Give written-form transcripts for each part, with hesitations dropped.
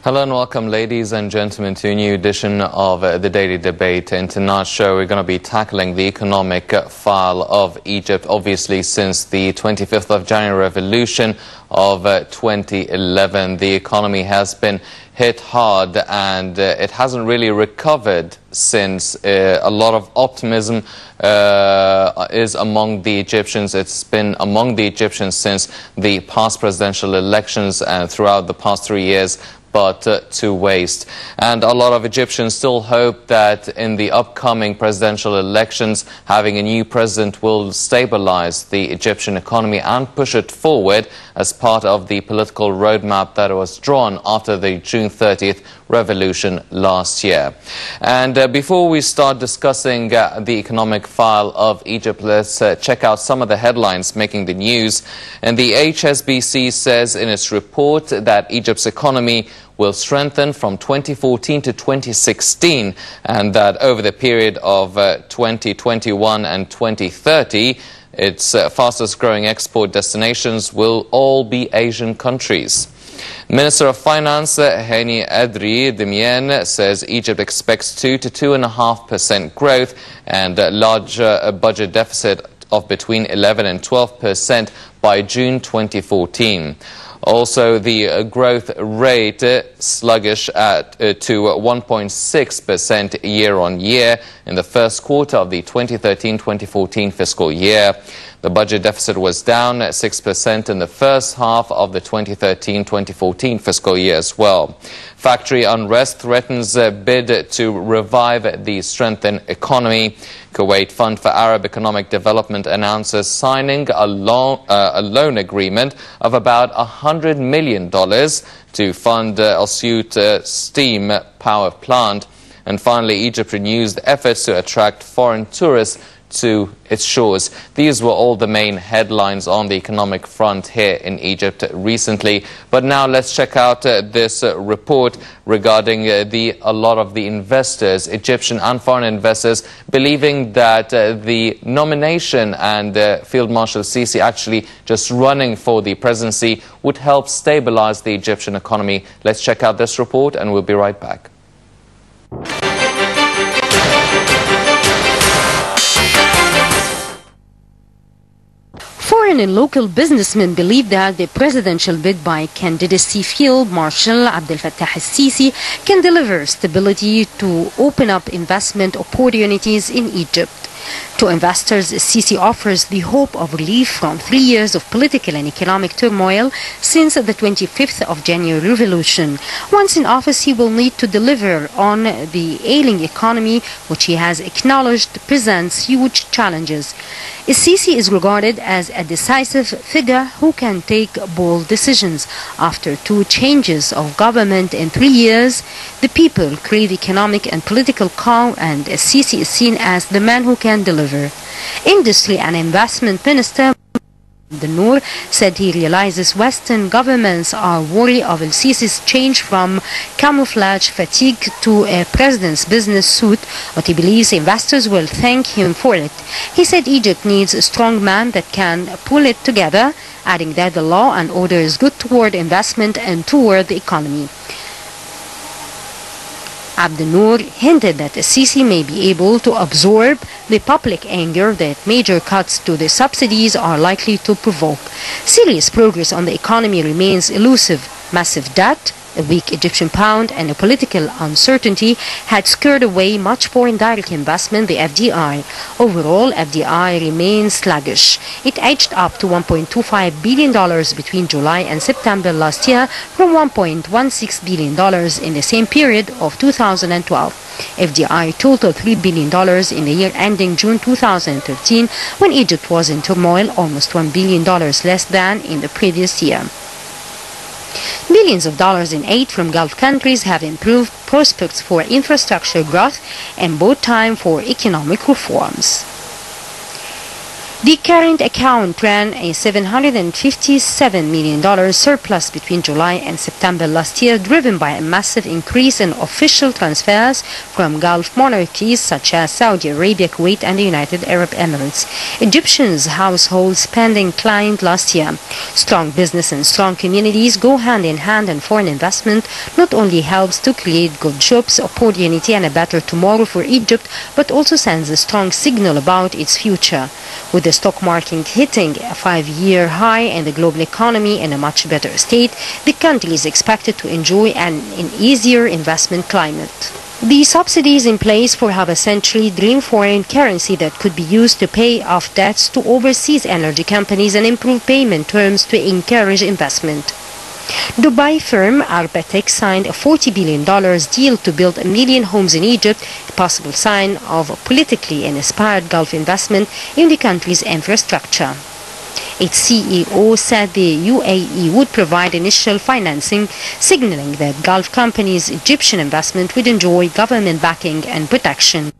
Hello and welcome, ladies and gentlemen, to a new edition of the Daily Debate. In tonight's show, we're going to be tackling the economic file of Egypt, obviously since the 25th of January revolution of 2011. The economy has been hit hard and it hasn't really recovered since. A lot of optimism is among the Egyptians. It's been among the Egyptians since the past presidential elections and throughout the past 3 years, but to waste. And a lot of Egyptians still hope that in the upcoming presidential elections, having a new president will stabilize the Egyptian economy and push it forward as part of the political roadmap that was drawn after the June 30th revolution last year. And before we start discussing the economic file of Egypt, let's check out some of the headlines making the news. And the HSBC says in its report that Egypt's economy will strengthen from 2014 to 2016, and that over the period of 2021 and 2030, its fastest growing export destinations will all be Asian countries. Minister of Finance Hani Adri Demien says Egypt expects 2 to 2.5% growth and a larger budget deficit of between 11 and 12% by June 2014. Also, the growth rate sluggish at to 1.6% year-on-year in the first quarter of the 2013-2014 fiscal year. The budget deficit was down 6% in the first half of the 2013-2014 fiscal year as well. Factory unrest threatens a bid to revive the strengthened economy. Kuwait Fund for Arab Economic Development announces signing a loan agreement of about $100 million to fund Al Saud steam power plant. And finally, Egypt renews the efforts to attract foreign tourists to its shores. These were all the main headlines on the economic front here in Egypt recently. But now let's check out this report regarding a lot of the investors, Egyptian and foreign investors, believing that the nomination and Field Marshal Sisi actually just running for the presidency would help stabilize the Egyptian economy. Let's check out this report and we'll be right back. Foreign and local businessmen believe that the presidential bid by candidacy Field Marshal Abdel Fattah al-Sisi can deliver stability to open up investment opportunities in Egypt. To investors, Sisi offers the hope of relief from 3 years of political and economic turmoil since the 25th of January revolution. Once in office, he will need to deliver on the ailing economy, which he has acknowledged presents huge challenges. Sisi is regarded as a decisive figure who can take bold decisions. After 2 changes of government in 3 years, the people crave economic and political calm, and Sisi is seen as the man who can deliver. Industry and Investment Minister Noor said he realizes Western governments are worried of al-Sisi's change from camouflage fatigue to a president's business suit, but he believes investors will thank him for it. He said Egypt needs a strong man that can pull it together, adding that the law and order is good toward investment and toward the economy. Abdel Noor hinted that Sisi may be able to absorb the public anger that major cuts to the subsidies are likely to provoke. Serious progress on the economy remains elusive. Massive debt, a weak Egyptian pound, and a political uncertainty had scared away much foreign direct investment, the FDI. Overall, FDI remains sluggish. It edged up to $1.25 billion between July and September last year from $1.16 billion in the same period of 2012. FDI totaled $3 billion in the year ending June 2013, when Egypt was in turmoil, almost $1 billion less than in the previous year. Billions of dollars in aid from Gulf countries have improved prospects for infrastructure growth and bought time for economic reforms. The current account ran a $757 million surplus between July and September last year, driven by a massive increase in official transfers from Gulf monarchies such as Saudi Arabia, Kuwait and the United Arab Emirates. Egyptians' household spending climbed last year. Strong business and strong communities go hand in hand, and foreign investment not only helps to create good jobs, opportunity and a better tomorrow for Egypt, but also sends a strong signal about its future. With the stock market hitting a 5-year high and the global economy in a much better state, the country is expected to enjoy an easier investment climate. The subsidies in place for half a century dream foreign currency that could be used to pay off debts to overseas energy companies and improve payment terms to encourage investment. Dubai firm Arbatek signed a $40 billion deal to build 1 million homes in Egypt, a possible sign of politically inspired Gulf investment in the country's infrastructure. Its CEO said the UAE would provide initial financing, signaling that Gulf companies' Egyptian investment would enjoy government backing and protection.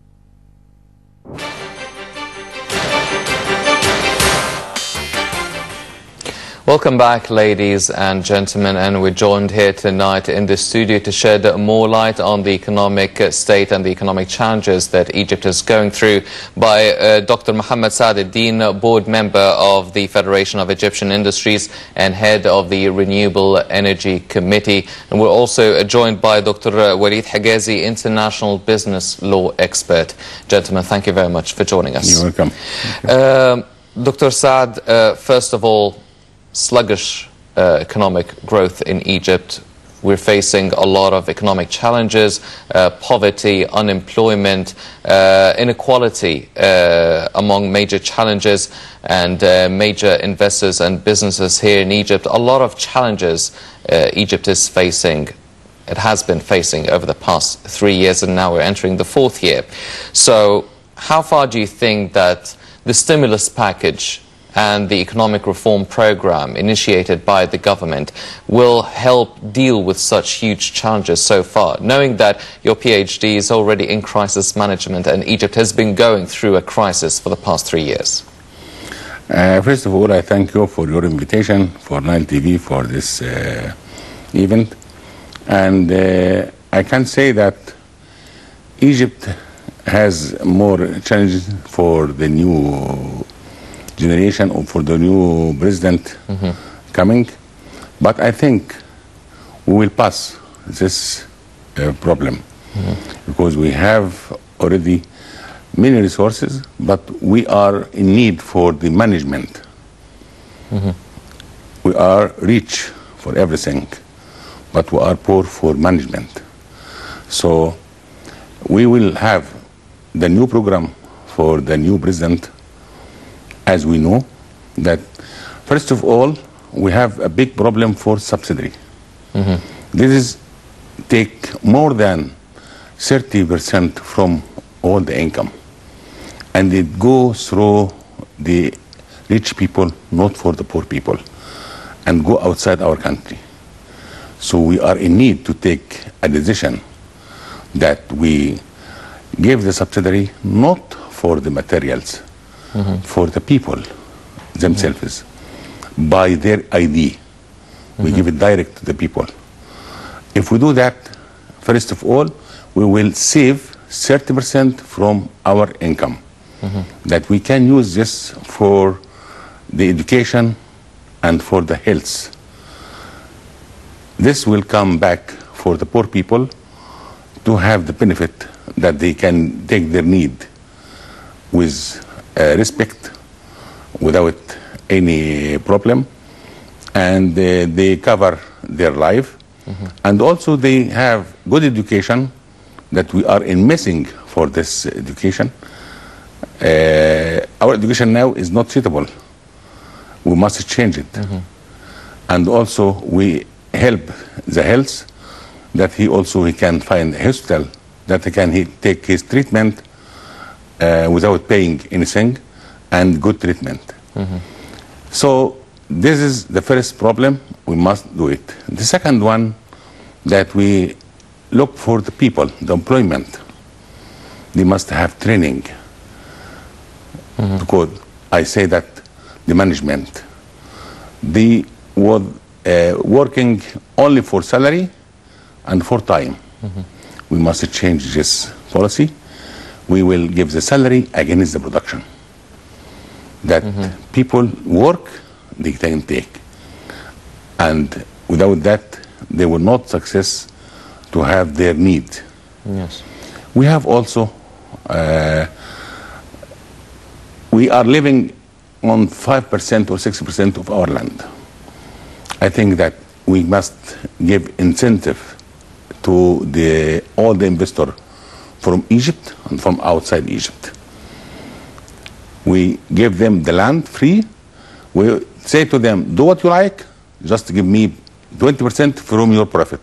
Welcome back, ladies and gentlemen, and we're joined here tonight in the studio to shed more light on the economic state and the economic challenges that Egypt is going through by Dr. Mohamed Saad, Eldin, board member of the Federation of Egyptian Industries and head of the Renewable Energy Committee. And we're also joined by Dr. Walid Higazi, international business law expert. Gentlemen, thank you very much for joining us. You're welcome. Dr. Saad, first of all, sluggish economic growth in Egypt. We're facing a lot of economic challenges, poverty, unemployment, inequality among major challenges, and major investors and businesses here in Egypt. A lot of challenges Egypt is facing. It has been facing over the past 3 years, and now we're entering the 4th year. So how far do you think that the stimulus package and the economic reform program initiated by the government will help deal with such huge challenges so far, knowing that your PhD is already in crisis management and Egypt has been going through a crisis for the past 3 years? First of all, I thank you for your invitation for Nile TV for this event. And I can say that Egypt has more challenges for the new generation or for the new president coming, but I think we will pass this problem because we have already many resources, but we are in need for the management. We are rich for everything, but we are poor for management. So we will have the new program for the new president. As we know that, first of all, we have a big problem for subsidy. This is take more than 30% from all the income, and it goes through the rich people, not for the poor people, and go outside our country. So we are in need to take a decision that we give the subsidy not for the materials, for the people themselves, by their ID. We give it direct to the people. If we do that, first of all, we will save 30% from our income, that we can use this for the education and for the health. This will come back for the poor people to have the benefit that they can take their need with respect, without any problem, and they cover their life, and also they have good education that we are in missing for this education. Our education now is not suitable. We must change it. And also we help the health, that he can find a hospital that he can take his treatment without paying anything, and good treatment. So this is the first problem. We must do it. The second one, that we look for the people, the employment. They must have training, because I say that the management, they were working only for salary and for time. We must change this policy. We will give the salary against the production. That people work, they can take. And without that, they will not success to have their need. Yes. We have also, we are living on 5% or 6% of our land. I think that we must give incentive to all the investors from Egypt and from outside Egypt. We give them the land free. We say to them, do what you like, just give me 20% from your profit.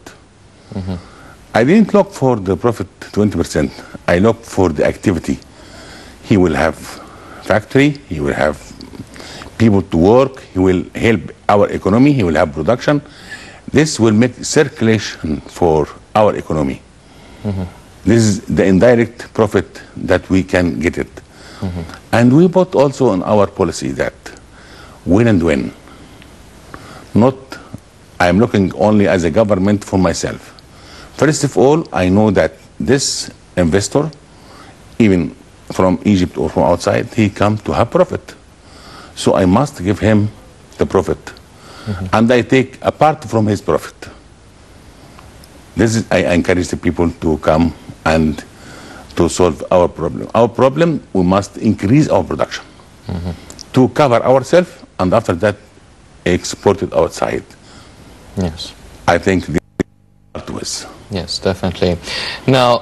I didn't look for the profit 20%. I look for the activity. He will have factory, he will have people to work, he will help our economy, he will have production. This will make circulation for our economy. This is the indirect profit that we can get it. And we put also in our policy that win and win. Not, I'm looking only as a government for myself. First of all, I know that this investor, even from Egypt or from outside, he come to have profit. So I must give him the profit. And I take a part from his profit. This is, I encourage the people to come and to solve our problem. Our problem, we must increase our production to cover ourselves, and after that, export it outside. Yes. I think this is. Yes, definitely. Now,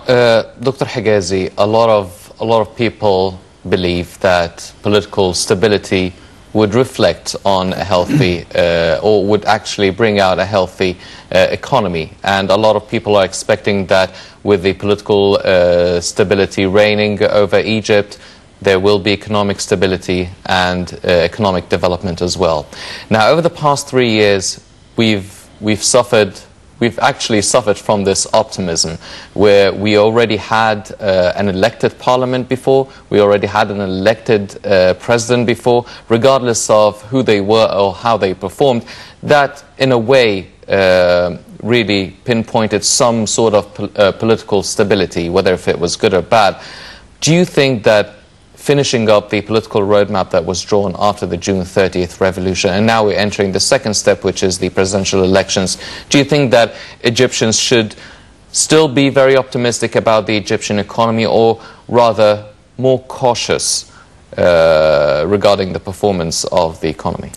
Dr. Higazi, a lot of people believe that political stability would reflect on a healthy, or would actually bring out a healthy economy. And a lot of people are expecting that with the political stability reigning over Egypt, there will be economic stability and economic development as well. Now, over the past 3 years, we've actually suffered from this optimism, where we already had an elected parliament before, we already had an elected president before, regardless of who they were or how they performed, that in a way really pinpointed some sort of political stability, whether if it was good or bad. Do you think that finishing up the political roadmap that was drawn after the June 30th revolution, and now we're entering the second step, which is the presidential elections, do you think that Egyptians should still be very optimistic about the Egyptian economy, or rather more cautious regarding the performance of the economy?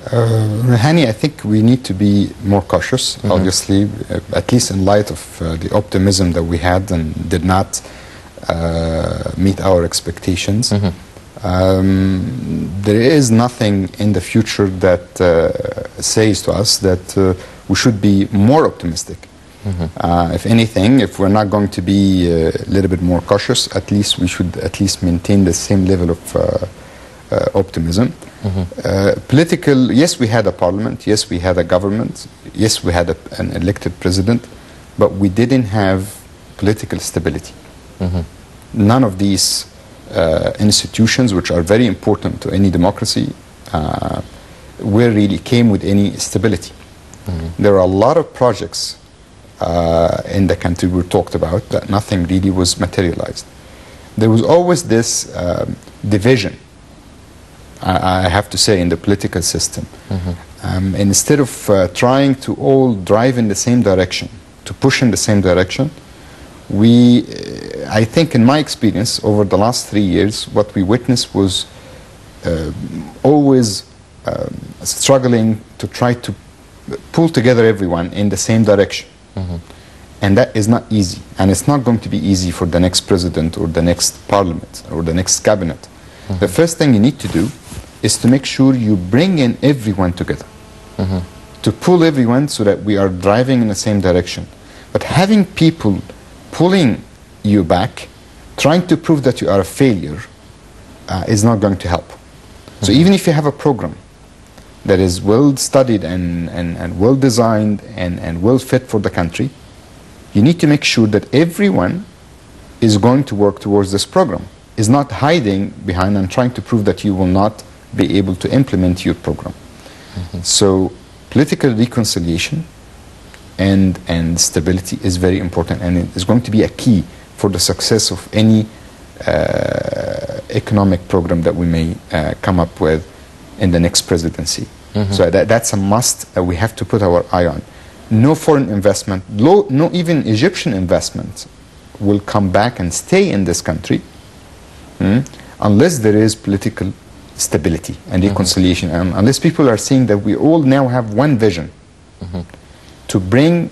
Hani, I think we need to be more cautious, obviously, at least in light of the optimism that we had and did not meet our expectations. There is nothing in the future that says to us that we should be more optimistic. If anything, if we're not going to be a little bit more cautious, at least we should at least maintain the same level of optimism. Political, yes, we had a parliament, yes, we had a government, yes, we had an elected president, but we didn't have political stability. None of these institutions, which are very important to any democracy, really came with any stability. There are a lot of projects in the country we talked about that nothing really was materialized. There was always this division, I have to say, in the political system. And instead of trying to all drive in the same direction, to push in the same direction, I think in my experience over the last 3 years, what we witnessed was always struggling to try to pull together everyone in the same direction. And that is not easy. And it's not going to be easy for the next president or the next parliament or the next cabinet. The first thing you need to do is to make sure you bring in everyone together. To pull everyone so that we are driving in the same direction. But having people pulling you back, trying to prove that you are a failure, is not going to help. So even if you have a program that is well studied and well designed and well fit for the country, you need to make sure that everyone is going to work towards this program. is not hiding behind and trying to prove that you will not be able to implement your program. So political reconciliation and stability is very important, and it is going to be a key for the success of any economic program that we may come up with in the next presidency. So that's a must that we have to put our eye on. No foreign investment, no even Egyptian investment will come back and stay in this country unless there is political stability and reconciliation, and unless people are seeing that we all now have one vision to bring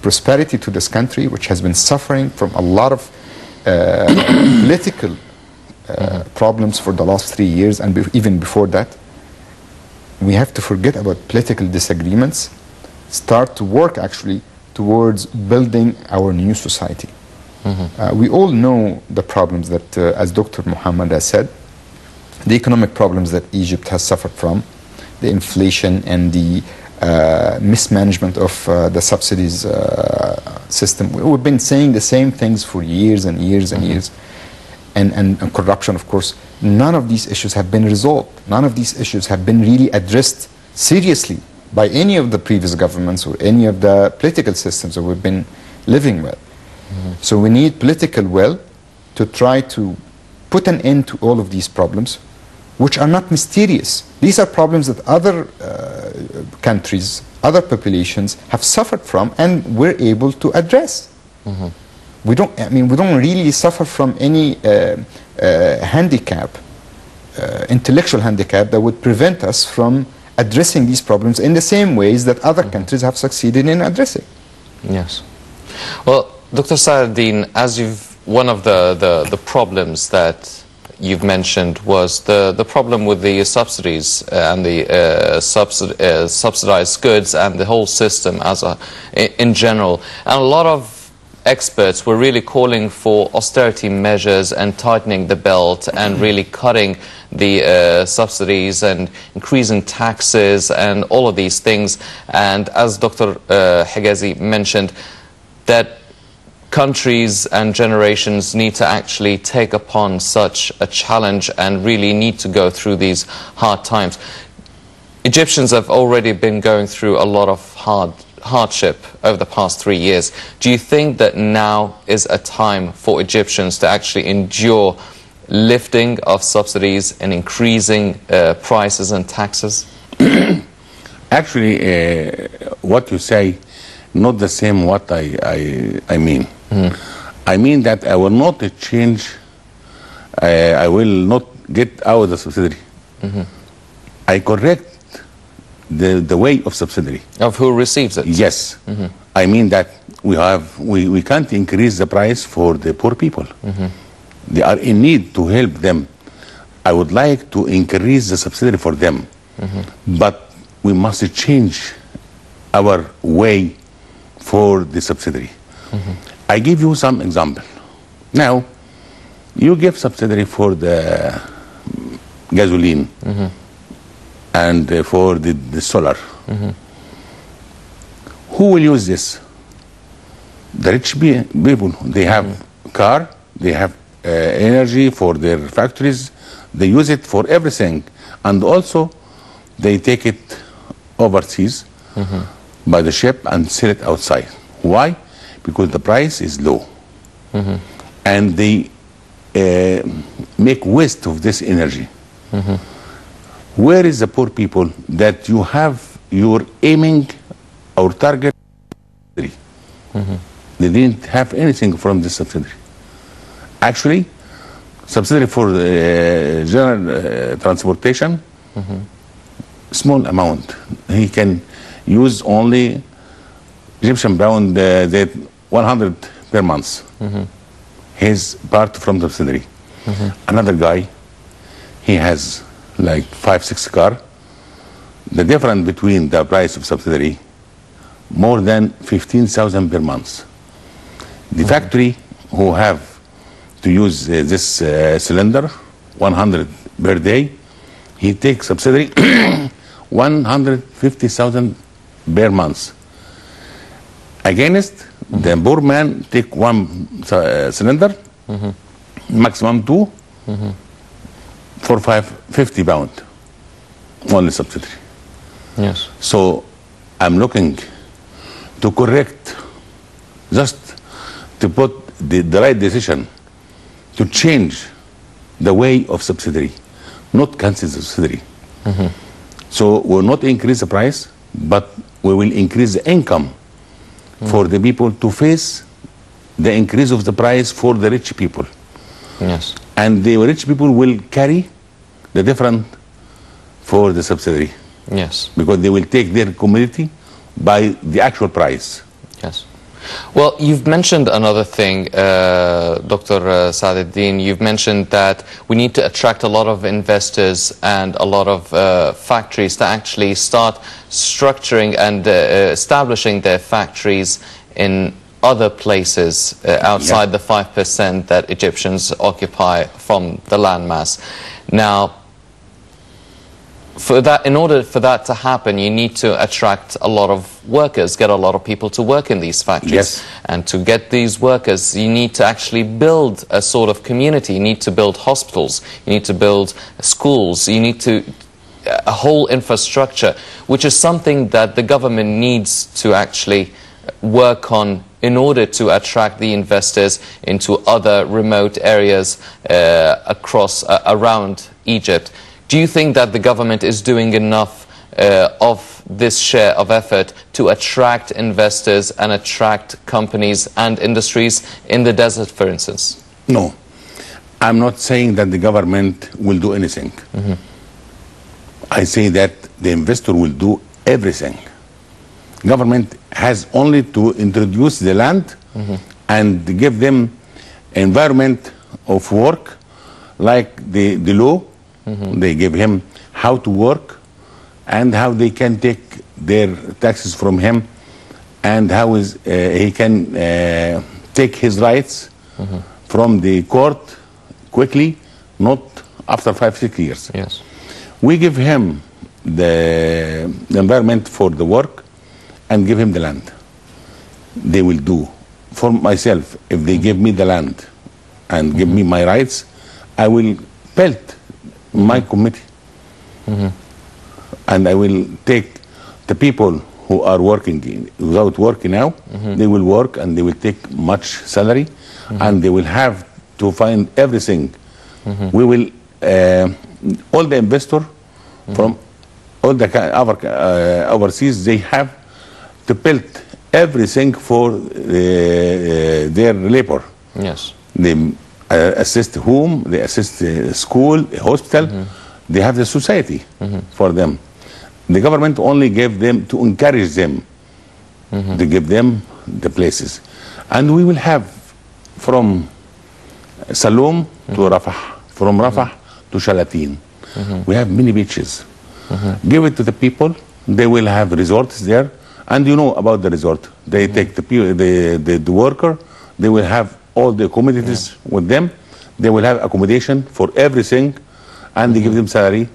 prosperity to this country, which has been suffering from a lot of political problems for the last 3 years and even before that. We have to forget about political disagreements, start to work actually towards building our new society. We all know the problems that, as Dr. Mohamed has said, the economic problems that Egypt has suffered from, the inflation and the mismanagement of the subsidies system. We've been saying the same things for years and years and years. And corruption, of course. None of these issues have been resolved. None of these issues have been really addressed seriously by any of the previous governments or any of the political systems that we've been living with. So we need political will to try to put an end to all of these problems, which are not mysterious. These are problems that other countries, other populations have suffered from, and we're able to address. We don't really suffer from any handicap, intellectual handicap that would prevent us from addressing these problems in the same ways that other countries have succeeded in addressing. Yes. Well, Dr. Saad, as one of the problems that you've mentioned was the problem with the subsidies and the subsidized goods and the whole system in general. And a lot of experts were really calling for austerity measures and tightening the belt and really cutting the subsidies and increasing taxes and all of these things. And as Dr. Higazi mentioned, that countries and generations need to actually take upon such a challenge and really need to go through these hard times. Egyptians have already been going through a lot of hardship over the past 3 years. Do you think that now is a time for Egyptians to actually endure lifting of subsidies and increasing prices and taxes? Actually, what you say, not the same what I mean. I mean that I will not change, I will not get out of the subsidy. I correct the way of subsidy. Of who receives it? Yes. I mean that we can't increase the price for the poor people. They are in need to help them. I would like to increase the subsidy for them. But we must change our way for the subsidy. I give you some example. Now, you give subsidy for the gasoline and for the solar. Who will use this? The rich people. They have car, they have energy for their factories, they use it for everything, and also they take it overseas by the ship and sell it outside. Why? Because the price is low, and they make waste of this energy. Where is the poor people that you have, you're aiming our target? They didn't have anything from this subsidy. Actually, subsidy for general transportation, small amount. He can use only Egyptian pound, that 100 per month. His part from the subsidy. Another guy, he has like 5-6 car. The difference between the price of subsidy, more than 15,000 per month. The factory who have to use this cylinder, 100 per day, he takes subsidy 150,000 per month. Against the poor man take one cylinder, maximum to 50 pound, only subsidy. Yes. So I'm looking to correct, just to put the right decision, to change the way of subsidy, not cancel the subsidy. So we'll not increase the price, but we will increase the income for the people to face the increase of the price for the rich people. Yes. And the rich people will carry the different for the subsidy. Yes. Because they will take their commodity by the actual price. Yes. Well, you've mentioned another thing, Dr. Saad Eldin. You've mentioned that we need to attract a lot of investors and a lot of factories to actually start structuring and establishing their factories in other places outside the 5% that Egyptians occupy from the landmass. Now, in order for that to happen, you need to attract a lot of workers, get a lot of people to work in these factories. Yes. And to get these workers, you need to actually build a sort of community. You need to build hospitals. You need to build schools. You need to a whole infrastructure, which is something that the government needs to actually work on in order to attract the investors into other remote areas around Egypt. Do you think that the government is doing enough of this share of effort to attract investors and attract companies and industries in the desert, for instance? No. I'm not saying that the government will do anything. I say that the investor will do everything. Government has only to introduce the land and give them environment of work, like the law. They give him how to work and how they can take their taxes from him and how he can take his rights from the court quickly, not after 5-6 years. Yes. We give him the environment for the work and give him the land. They will do. For myself, if they give me the land and give me my rights, I will build my committee. And I will take the people who are working without working now, they will work and they will take much salary and they will have to find everything. We will, all the investor from all the overseas, they have to build everything for their labor. Yes. They assist home, they assist school, hospital, they have the society for them. The government only gave them to encourage them, to give them the places. And we will have from Salom to Rafah, from Rafah to Shalatin. We have many beaches. Give it to the people, they will have resorts there. And you know about the resort. They take the worker, they will have all the commodities with them. They will have accommodation for everything, and they give them salary,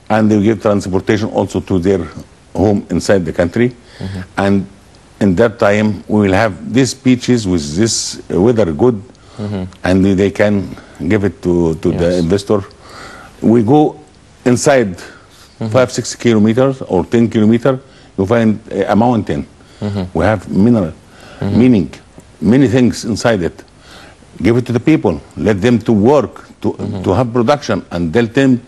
and they give transportation also to their home inside the country. And in that time, we will have these beaches with this weather good, and they can give it to the investor. We go inside 5-6 kilometers or 10 kilometers, you find a mountain. We have mineral, meaning many things inside it. Give it to the people. Let them to work, to have production, and tell them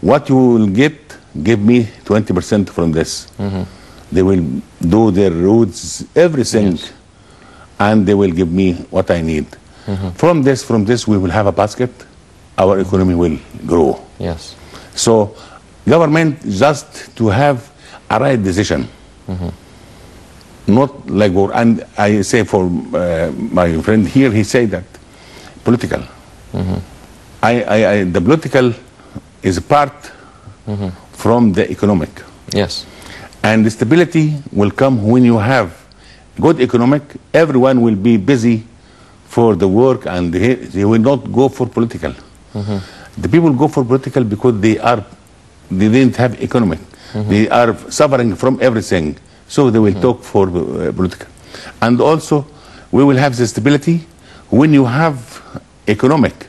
what you will get, give me 20% from this. They will do their roads, everything, and they will give me what I need. From this, we will have a basket. Our economy will grow. Yes. So, government just to have a right decision. Not like, and I say for my friend here, he said that political. The political is part from the economic. Yes. And the stability will come when you have good economic. Everyone will be busy for the work, and they will not go for political. The people go for political because they didn't have economic. They are suffering from everything, so they will talk for political. And also, we will have the stability when you have economic.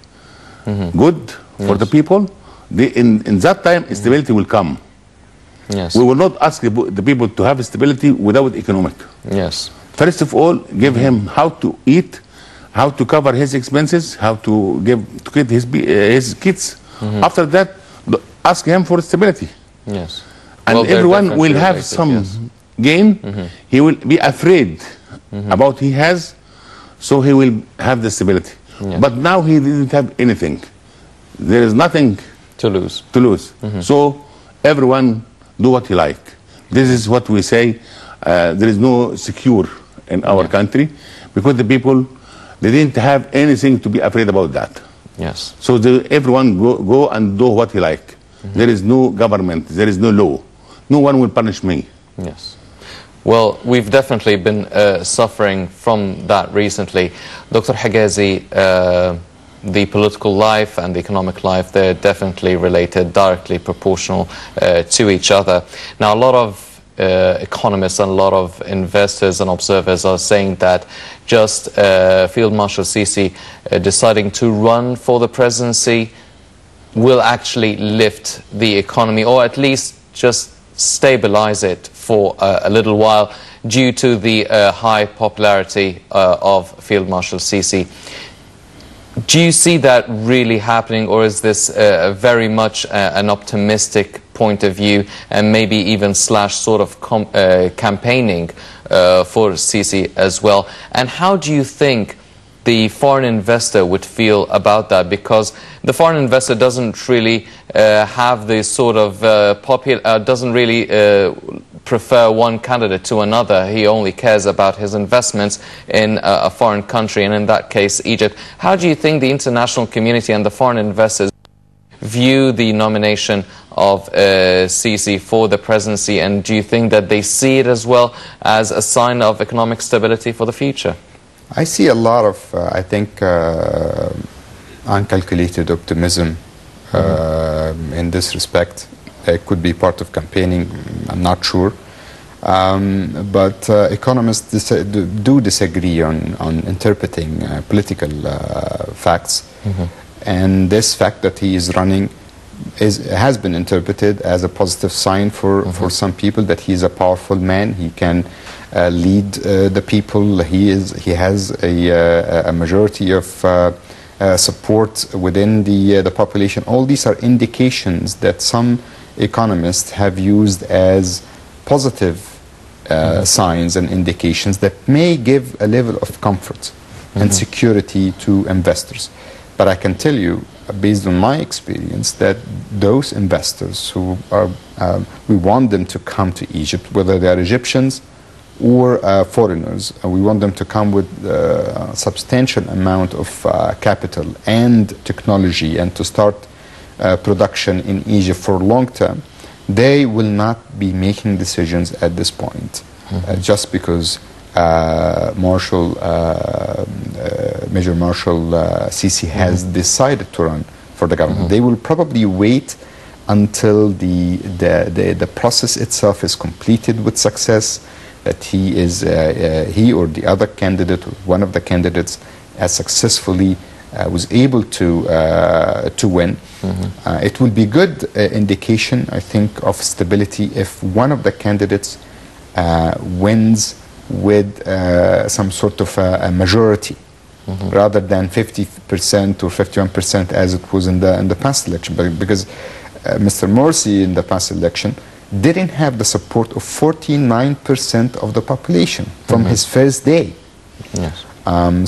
good for the people, in that time, stability will come. Yes. We will not ask the people to have stability without economic. Yes. First of all, give him how to eat, how to cover his expenses, how to get his kids. After that, ask him for stability. Yes. And Well, everyone will have some gain. He will be afraid about he has, so he will have the stability. Yes. But now he didn't have anything. There is nothing To lose. So everyone do what he like. This is what we say. There is no secure in our country because the people, they didn't have anything to be afraid about that. Yes. So everyone go and do what he like. There is no government. There is no law. No one will punish me. Yes. Well, we've definitely been suffering from that recently. Dr. Higazi, the political life and the economic life, they're definitely related, directly proportional to each other. Now, a lot of economists and a lot of investors and observers are saying that just Field Marshal Sisi deciding to run for the presidency will actually lift the economy, or at least just stabilize it for a little while due to the high popularity of Field Marshal Sisi. Do you see that really happening, or is this very much an optimistic point of view and maybe even sort of campaigning for Sisi as well? And how do you think the foreign investor would feel about that? Because the foreign investor doesn't really have the sort of doesn't really prefer one candidate to another. He only cares about his investments in a foreign country, and in that case, Egypt. How do you think the international community and the foreign investors view the nomination of Sisi for the presidency, and do you think that they see it as well as a sign of economic stability for the future? I see a lot of, I think, uncalculated optimism in this respect. It could be part of campaigning, I'm not sure. But economists do disagree on interpreting political facts. And this fact that he is running has been interpreted as a positive sign for some people, that he is a powerful man. He can lead the people. He has a majority of support within the population. All these are indications that some economists have used as positive signs and indications that may give a level of comfort and security to investors. But I can tell you, based on my experience, that those investors who are, we want them to come to Egypt, whether they are Egyptians or foreigners, we want them to come with a substantial amount of capital and technology and to start production in Egypt for long term. They will not be making decisions at this point just because Major Marshal Sisi has decided to run for the government. They will probably wait until the process itself is completed with success, that he or the other candidate or one of the candidates has successfully was able to win. It will be good indication, I think, of stability if one of the candidates wins with some sort of a majority, rather than 50% or 51% as it was in the past election. Because Mr. Morsi in the past election didn't have the support of 49% of the population from his first day. Yes.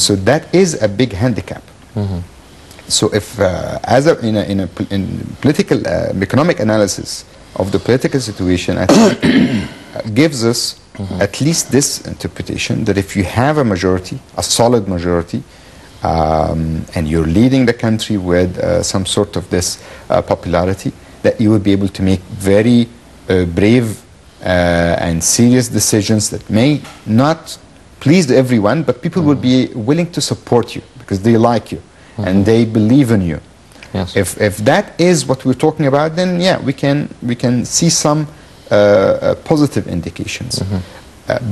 So that is a big handicap. So if, in political, economic analysis of the political situation, I think gives us at least this interpretation, that if you have a majority, a solid majority, and you're leading the country with some sort of this popularity, that you will be able to make very brave and serious decisions that may not please everyone, but people will be willing to support you because they like you and they believe in you. Yes. If that is what we're talking about, then yeah, we can see some positive indications.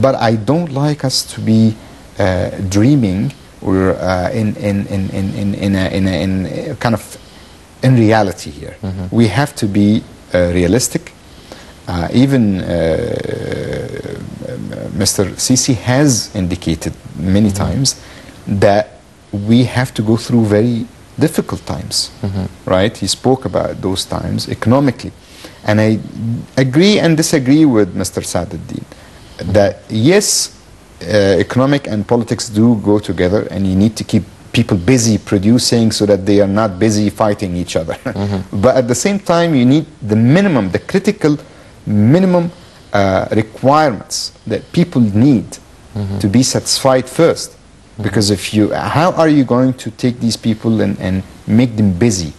But I don't like us to be dreaming or in kind of in reality here. We have to be realistic. Even Mr. Sisi has indicated many times that we have to go through very difficult times, right? He spoke about those times economically. And I agree and disagree with Mr. Saad that yes, economic and politics do go together, and you need to keep people busy producing so that they are not busy fighting each other. But at the same time, you need the minimum, the critical minimum requirements that people need to be satisfied first. Because if you, how are you going to take these people and make them busy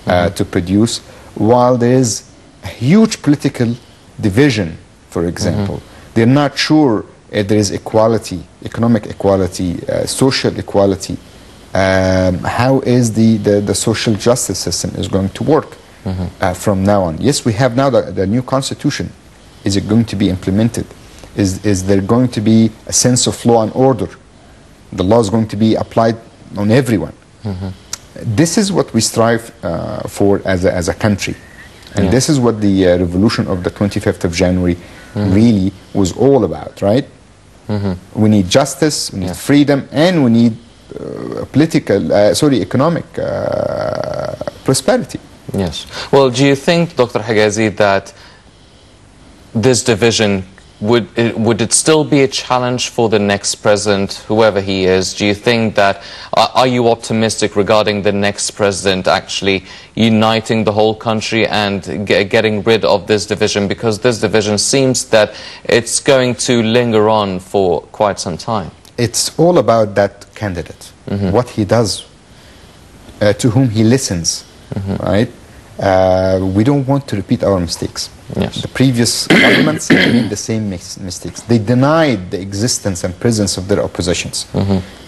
to produce while there is a huge political division, for example? They're not sure if there is equality, economic equality, social equality. How is the social justice system is going to work from now on? Yes, we have now the new constitution. Is it going to be implemented? Is there going to be a sense of law and order? The law is going to be applied on everyone. This is what we strive for as a country. And this is what the revolution of the 25th of January really was all about, right? We need justice, we need freedom, and we need economic prosperity. Yes. Well, do you think, Dr. Higazi, that this division, would it still be a challenge for the next president, whoever he is? Do you think that, are you optimistic regarding the next president actually uniting the whole country and getting rid of this division? Because this division seems that it's going to linger on for quite some time. It's all about that candidate, what he does, to whom he listens, right? We don't want to repeat our mistakes. The previous governments made the same mistakes. They denied the existence and presence of their oppositions.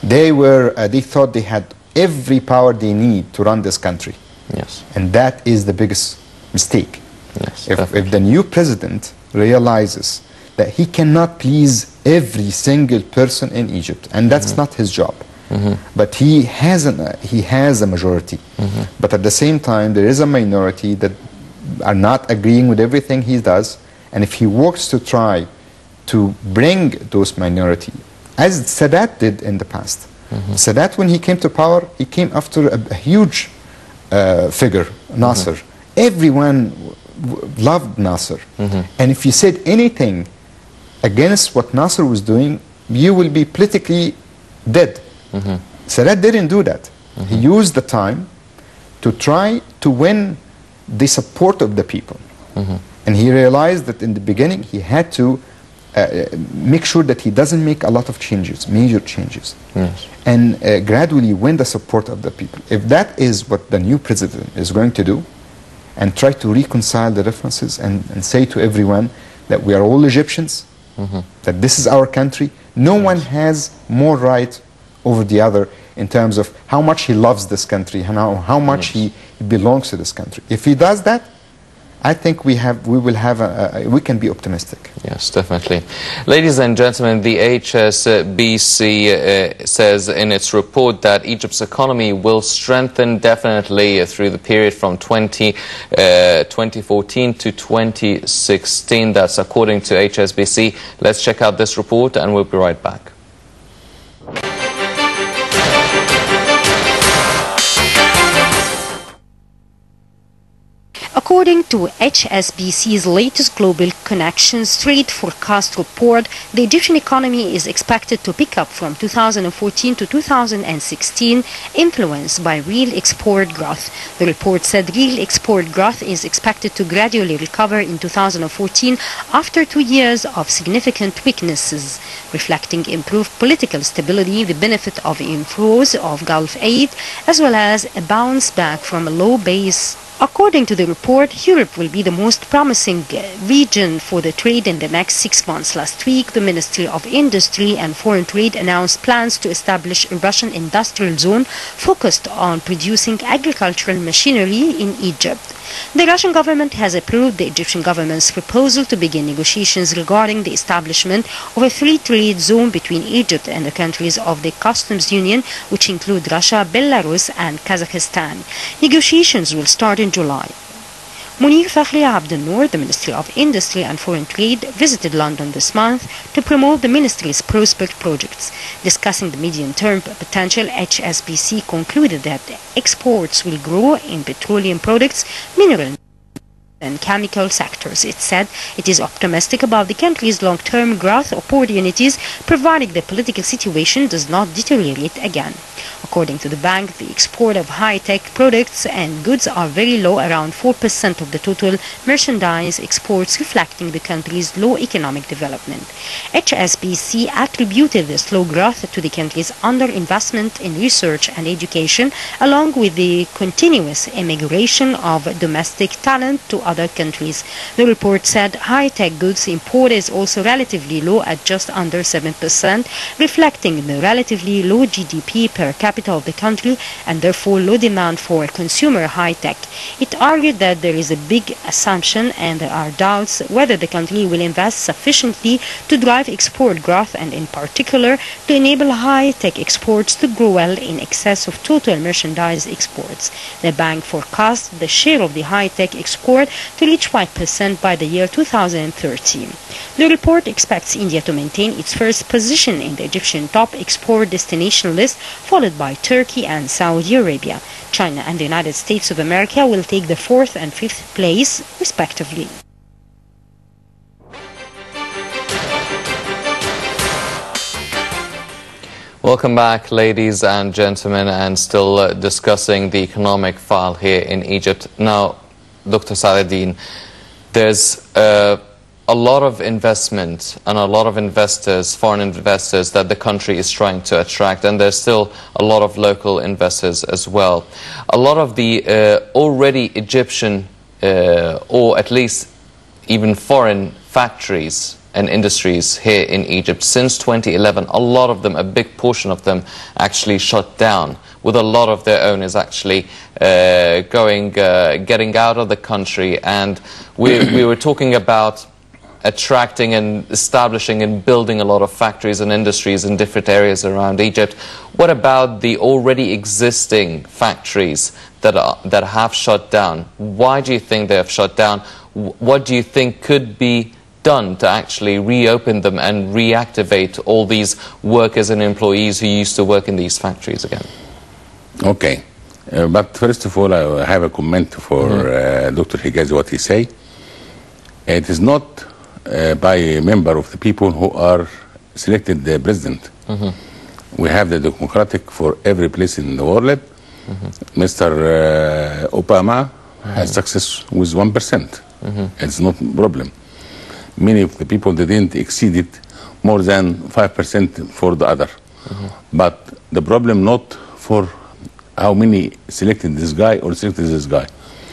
They thought they had every power they need to run this country. And that is the biggest mistake. If the new president realizes that he cannot please every single person in Egypt, and that's not his job. But he has a majority. But at the same time, there is a minority that are not agreeing with everything he does. And if he works to try to bring those minority, as Sadat did in the past. Sadat, when he came to power, he came after a huge figure, Nasser. Everyone loved Nasser. And if you said anything against what Nasser was doing, you will be politically dead. Sadat didn't do that. He used the time to try to win the support of the people. And he realized that in the beginning he had to make sure that he doesn't make a lot of changes, major changes, and gradually win the support of the people. If that is what the new president is going to do, and try to reconcile the differences and say to everyone that we are all Egyptians, that this is our country, no one has more right over the other in terms of how much he loves this country and how much he belongs to this country. If he does that, I think we can be optimistic. Yes, definitely. Ladies and gentlemen, the HSBC says in its report that Egypt's economy will strengthen definitely through the period from 2014 to 2016. That's according to HSBC. Let's check out this report and we'll be right back. According to HSBC's latest Global Connections Trade Forecast report, the Egyptian economy is expected to pick up from 2014 to 2016, influenced by real export growth. The report said real export growth is expected to gradually recover in 2014 after 2 years of significant weaknesses, reflecting improved political stability, the benefit of inflows of Gulf aid, as well as a bounce back from a low base. According to the report, Europe will be the most promising region for the trade in the next 6 months. Last week, the Ministry of Industry and Foreign Trade announced plans to establish a Russian industrial zone focused on producing agricultural machinery in Egypt. The Russian government has approved the Egyptian government's proposal to begin negotiations regarding the establishment of a free trade zone between Egypt and the countries of the Customs Union, which include Russia, Belarus and Kazakhstan. Negotiations will start in July. Munir Fakhri Abdel-Noor, the Ministry of Industry and Foreign Trade, visited London this month to promote the ministry's prospect projects. Discussing the medium-term potential, HSBC concluded that exports will grow in petroleum products, mineral and chemical sectors. It said it is optimistic about the country's long-term growth opportunities, provided the political situation does not deteriorate again. According to the bank, the export of high-tech products and goods are very low, around 4% of the total merchandise exports, reflecting the country's low economic development. HSBC attributed the slow growth to the country's underinvestment in research and education, along with the continuous immigration of domestic talent to other countries. The report said high-tech goods import is also relatively low at just under 7%, reflecting the relatively low GDP per capita of the country and therefore low demand for consumer high-tech. It argued that there is a big assumption and there are doubts whether the country will invest sufficiently to drive export growth and in particular to enable high-tech exports to grow well in excess of total merchandise exports. The bank forecast the share of the high-tech export to reach 5% by the year 2013. The report expects India to maintain its first position in the Egyptian top export destination list, followed by Turkey and Saudi Arabia. China and the United States of America will take the 4th and 5th place, respectively. Welcome back, ladies and gentlemen, and still discussing the economic file here in Egypt. Now, Dr. Saad, there's a lot of investment and a lot of investors, foreign investors, that the country is trying to attract, and there's still a lot of local investors as well. A lot of the already Egyptian, or at least even foreign factories and industries here in Egypt, since 2011, a lot of them, a big portion of them, actually shut down, with a lot of their owners actually getting out of the country. And we were talking about attracting and establishing and building a lot of factories and industries in different areas around Egypt. What about the already existing factories that have shut down? Why do you think they have shut down? What do you think could be done to actually reopen them and reactivate all these workers and employees who used to work in these factories again? Okay, but first of all, I have a comment for Dr. Higazi, what he say. It is not by a member of the people who are selected the president. We have the democratic for every place in the world. Mr. Obama has success with 1%. It's not a problem. Many of the people, they didn't exceed it more than 5% for the other. But the problem not for how many selected this guy or selected this guy.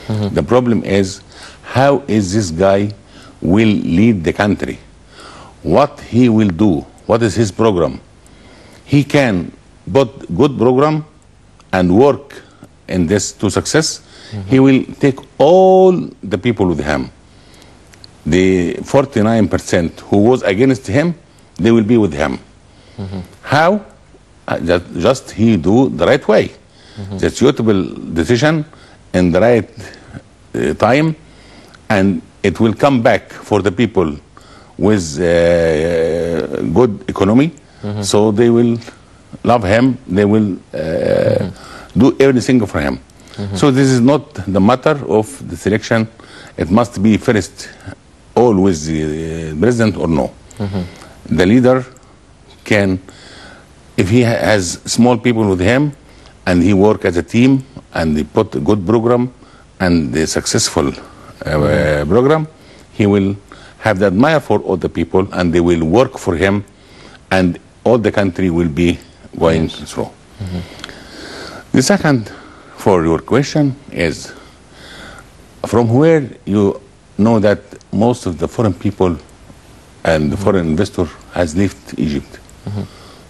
The problem is how is this guy will lead the country, what he will do, what is his program. He can put good program and work in this to success. He will take all the people with him. The 49% who was against him, they will be with him. How? Just he do the right way, the suitable decision in the right time, and it will come back for the people with good economy, so they will love him, they will do everything for him. So this is not the matter of the selection. It must be first always the president or no. The leader can, if he has small people with him and he work as a team and they put a good program and the successful program, he will have the admire for all the people and they will work for him and all the country will be going through. The second for your question is, from where you know that most of the foreign people and the foreign investor has left Egypt.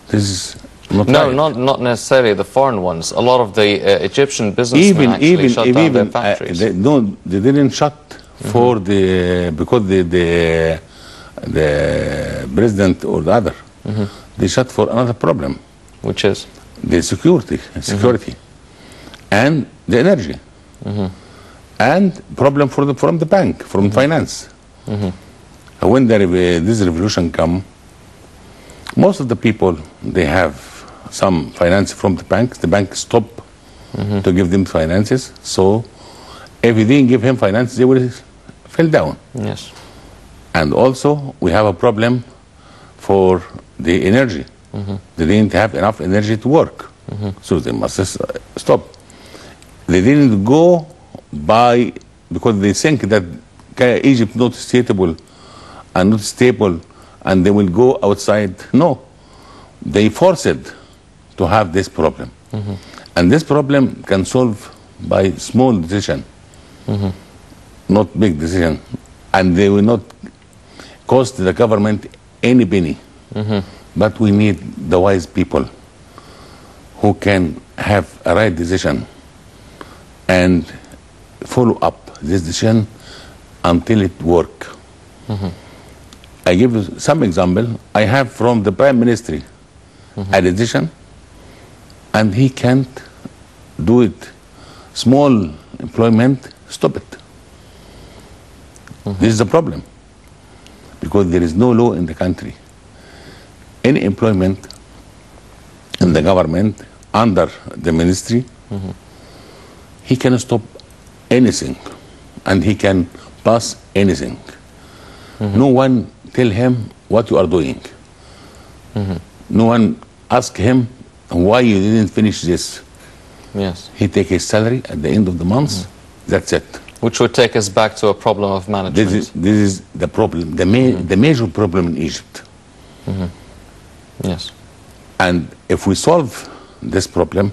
This is Not necessarily the foreign ones. A lot of the Egyptian businessmen actually shut down their factories. They didn't shut for because the president or the other. They shut for another problem, which is the security, and the energy, and problem from the bank, from finance. When this revolution come, most of the people, they have some finance from the bank. The bank stop to give them finances. So if you didn't give him finance, they will fall down. Yes. And also we have a problem for the energy. They didn't have enough energy to work. So they must stop. They didn't go because they think that Egypt not stable and not stable, and they will go outside. No, they forced to have this problem. And this problem can solve by small decision, not big decision. And they will not cost the government any penny. But we need the wise people who can have a right decision and follow up this decision until it works. I give you some example. I have from the Prime Minister a decision, and he can't do it. Small employment, stop it. This is the problem, because there is no law in the country. Any employment in the government under the ministry, he can stop anything, and he can pass anything. No one tell him what you are doing. No one ask him why you didn't finish this. Yes. He take his salary at the end of the month. That's it. Which would take us back to a problem of management. This is the problem, the major problem in Egypt. Yes. And if we solve this problem,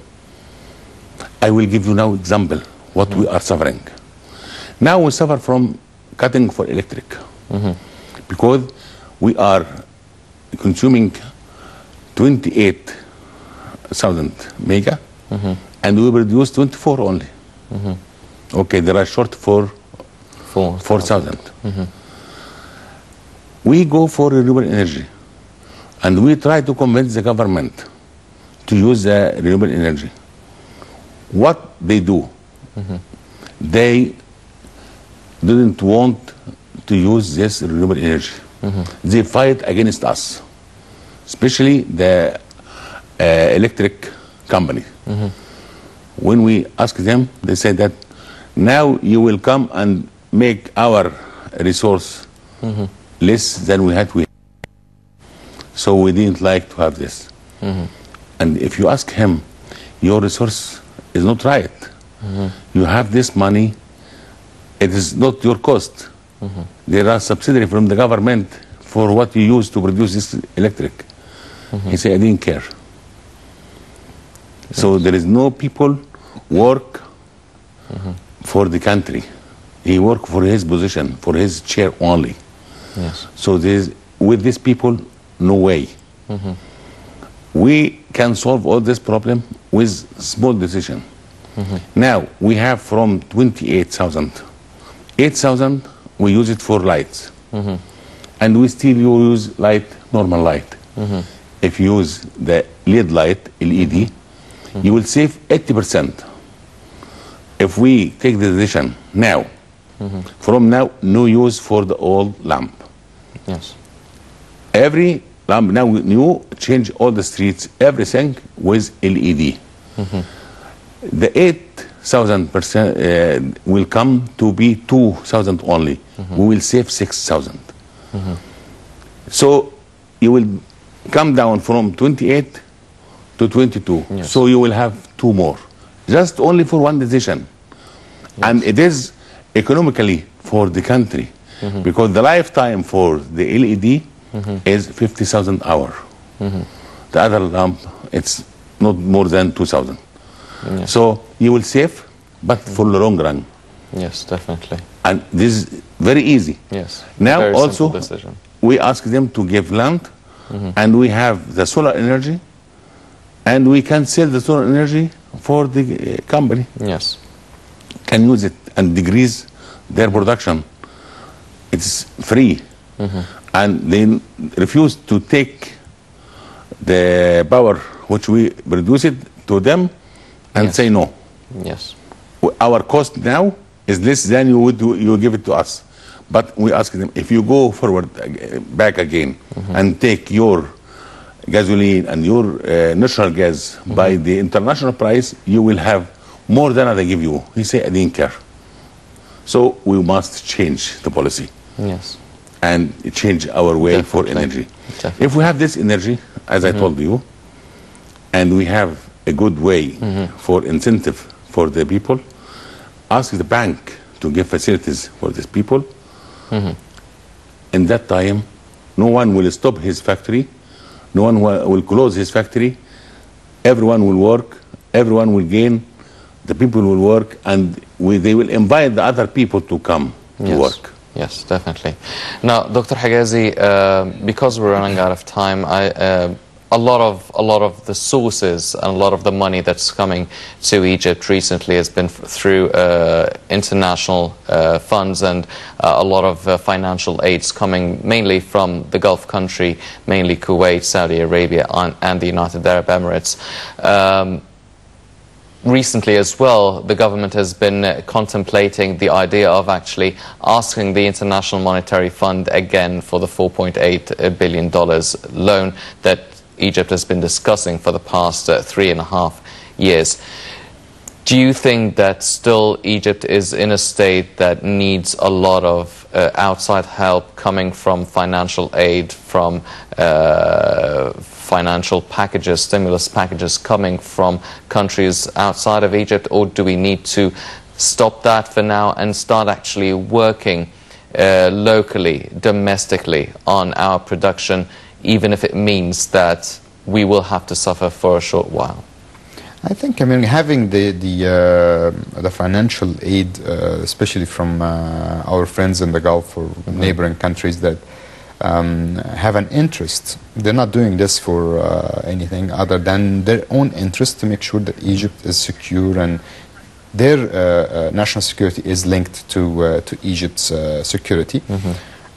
I will give you now example what we are suffering. Now we suffer from cutting for electric. Because we are consuming 28,000 mega, and we produce 24 only. Okay, there are short for 4,000. We go for renewable energy, and we try to convince the government to use the renewable energy. What they do, they didn't want to use this renewable energy. They fight against us, especially the electric company. When we ask them, they say that now you will come and make our resource less than we had. So we didn't like to have this. And if you ask him, your resource is not right. You have this money, it is not your cost. There are subsidies from the government for what you use to produce this electric. He said, I didn't care. So there is no people work for the country. He work for his position, for his chair only. Yes. So with these people, no way. We can solve all this problem with small decision. Now we have from 28,000, 8,000 we use it for lights, and we still use light, normal light. If you use the LED light, LED, you will save 80%. If we take the decision now, from now, no use for the old lamp. Yes. Every lamp now new, change all the streets, everything with LED. The 8,000% will come to be 2,000 only. We will save 6,000. So you will come down from 28 to 22. Yes. So you will have 2 more, just only for one decision. Yes. And it is economically for the country, because the lifetime for the LED is 50,000 hours. The other lamp, it's not more than 2,000. Yes. So you will save, but for the long run. Yes, definitely. And this is very easy. Yes. Now very also decision. We ask them to give land, and we have the solar energy and we can sell the solar energy for the company. Yes. Can use it and decrease their production. It's free. And they refuse to take the power which we produce it to them and say no. Yes. Our cost now is less than you give it to us. But we ask them, if you go forward back again and take your gasoline and your natural gas by the international price, you will have more than I give you. He said, I didn't care. So we must change the policy. Yes. And change our way for energy. Definitely. If we have this energy, as I told you, and we have a good way for incentive for the people, ask the bank to give facilities for these people. In that time, no one will stop his factory, no one will close his factory, everyone will work, everyone will gain, the people will work, and they will invite the other people to come to work. Yes, definitely. Now, Dr. Higazi, because we're running out of time, a lot of the sources and a lot of the money that's coming to Egypt recently has been through international funds, and a lot of financial aids coming mainly from the Gulf country, mainly Kuwait, Saudi Arabia, and the United Arab Emirates. Recently as well, the government has been contemplating the idea of actually asking the International Monetary Fund again for the $4.8 billion loan that Egypt has been discussing for the past 3.5 years. Do you think that still Egypt is in a state that needs a lot of outside help coming from financial aid, from financial packages, stimulus packages coming from countries outside of Egypt, or do we need to stop that for now and start actually working locally, domestically on our production, even if it means that we will have to suffer for a short while? I think, I mean, having the financial aid, especially from our friends in the Gulf or neighboring countries that have an interest. They're not doing this for anything other than their own interest to make sure that Egypt is secure and their national security is linked to Egypt's security.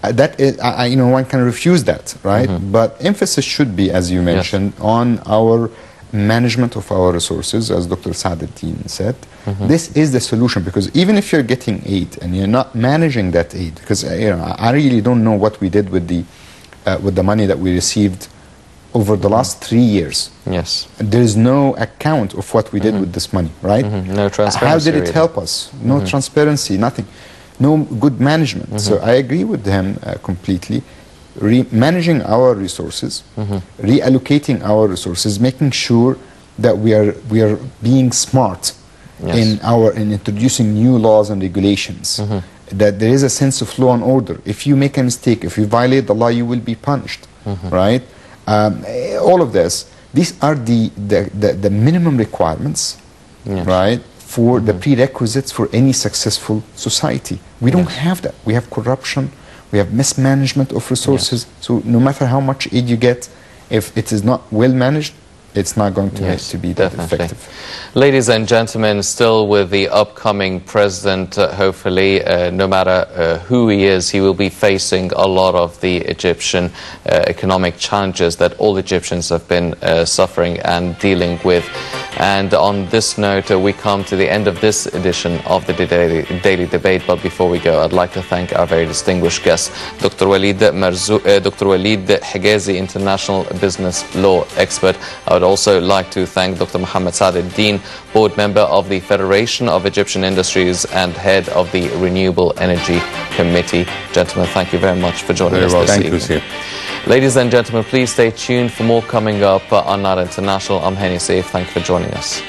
That is, you know, one can refuse that, right? But emphasis should be, as you mentioned, on our management of our resources, as Dr. Saad said. This is the solution, because even if you're getting aid and you're not managing that aid, because you know, I really don't know what we did with the money that we received over the last 3 years. Yes. There is no account of what we did with this money, right? No transparency. How did it really help us? No transparency, nothing. No good management. So I agree with him completely. Managing our resources, reallocating our resources, making sure that we are being smart in introducing new laws and regulations. That there is a sense of law and order. If you make a mistake, if you violate the law, you will be punished, right? All of this. These are the minimum requirements, right, for the prerequisites for any successful society. We don't have that. We have corruption. We have mismanagement of resources. So no matter how much aid you get, if it is not well managed, it's not going to be that effective. Ladies and gentlemen, still with the upcoming president, hopefully, no matter who he is, he will be facing a lot of the Egyptian economic challenges that all Egyptians have been suffering and dealing with. And on this note, we come to the end of this edition of the Daily Debate. But before we go, I'd like to thank our very distinguished guest, Dr. Walid Higazi, international business law expert. I would also like to thank Dr. Mohamed Saad, Eldin, board member of the Federation of Egyptian Industries and head of the Renewable Energy Committee. Gentlemen, thank you very much for joining us this evening. Thank you. Ladies and gentlemen, please stay tuned for more coming up on Nile International. I'm Henny Saif. Thank you for joining us.